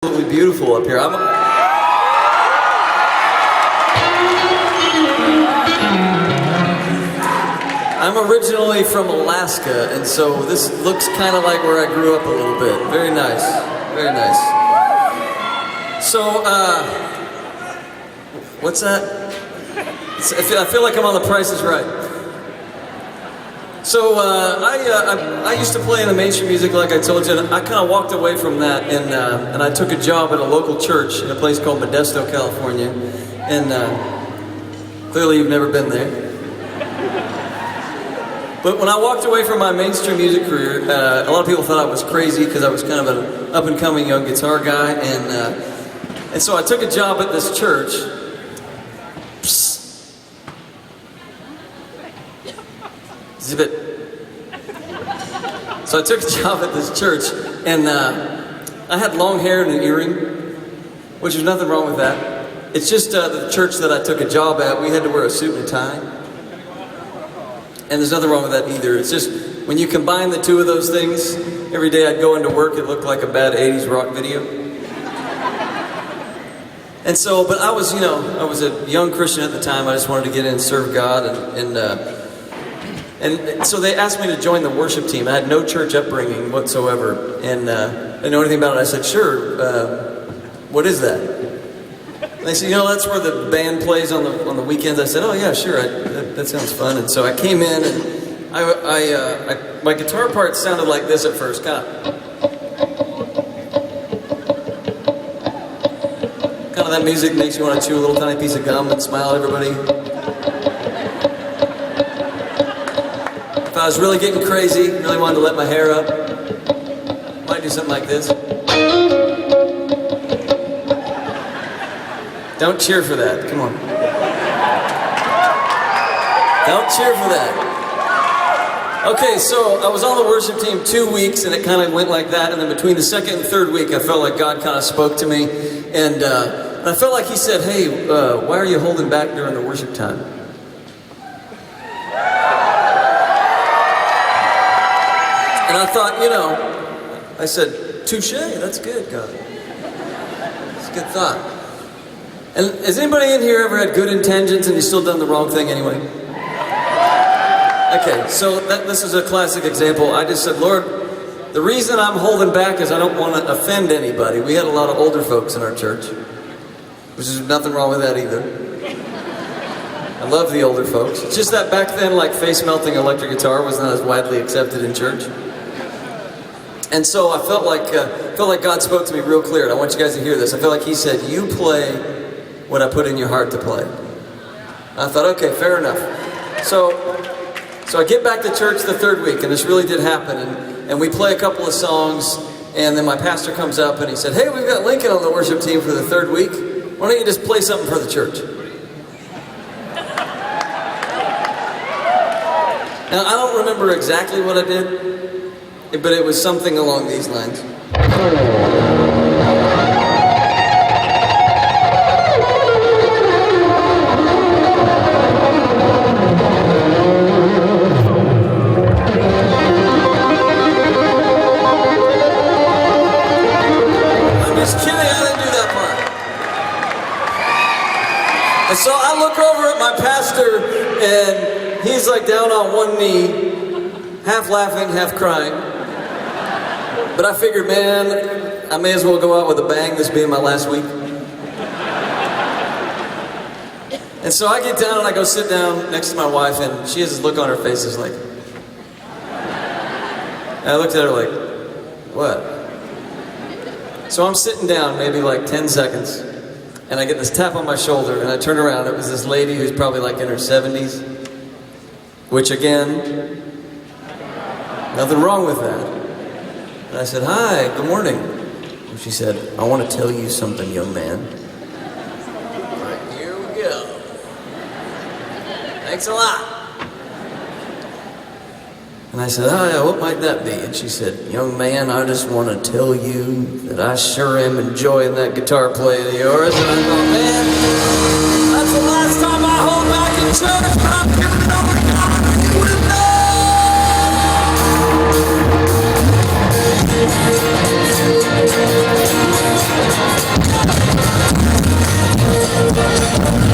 Absolutely beautiful up here. I'm originally from Alaska, and so this looks kind of like where I grew up a little bit. Very nice, very nice. So, what's that? I feel like I'm on The Price is Right. So I used to play in the mainstream music, like I told you, and I kind of walked away from that, and I took a job at a local church in a place called Modesto, California, and clearly you've never been there. But when I walked away from my mainstream music career, a lot of people thought I was crazy because I was kind of an up-and-coming young guitar guy, and so I took a job at this church. Zip. So I took a job at this church, and I had long hair and an earring, which there's nothing wrong with that. It's just the church that I took a job at, we had to wear a suit and a tie. And there's nothing wrong with that either. It's just, when you combine the two of those things, every day I'd go into work, it looked like a bad 80s rock video. And so, but I was, I was a young Christian at the time. I just wanted to get in and serve God, and so they asked me to join the worship team. I had no church upbringing whatsoever, and I didn't know anything about it. I said, sure, what is that? And they said, that's where the band plays on the weekends. I said, oh yeah, sure, that sounds fun. And so I came in, and my guitar part sounded like this at first, kind of that music makes you want to chew a little tiny piece of gum and smile at everybody. If I was really getting crazy, really wanted to let my hair up, might do something like this. Don't cheer for that, come on. Don't cheer for that. Okay, so I was on the worship team 2 weeks, and it kind of went like that, and then between the second and third week, I felt like God kind of spoke to me, and I felt like He said, hey, why are you holding back during the worship time? And I thought, I said, touche, that's good, God. It's a good thought. And has anybody in here ever had good intentions and you still done the wrong thing anyway? Okay, so this is a classic example. I just said, Lord, the reason I'm holding back is I don't want to offend anybody. We had a lot of older folks in our church, which is nothing wrong with that either. I love the older folks. It's just that back then, like face-melting electric guitar was not as widely accepted in church. And so I felt like God spoke to me real clear, and I want you guys to hear this. I felt like He said, you play what I put in your heart to play. I thought, okay, fair enough. So I get back to church the third week, and this really did happen, and we play a couple of songs, and then my pastor comes up and he said, hey, we've got Lincoln on the worship team for the third week. Why don't you just play something for the church? Now, I don't remember exactly what I did, but it was something along these lines. I'm just kidding, I didn't do that part. And so I look over at my pastor, and he's like down on one knee, half laughing, half crying. But I figured, man, I may as well go out with a bang, this being my last week. And so I get down and I go sit down next to my wife, and she has this look on her face that's like... And I looked at her like, what? So I'm sitting down maybe like 10 seconds, and I get this tap on my shoulder, and I turn around. It was this lady who's probably like in her 70s, which again, nothing wrong with that. And I said, hi, good morning. And she said, I want to tell you something, young man. I'm like, here we go. Thanks a lot. And I said, oh yeah, what might that be? And she said, young man, I just want to tell you that I sure am enjoying that guitar playing of yours. And I thought, man, that's the last time I hold back in church, but I'm giving it over to God.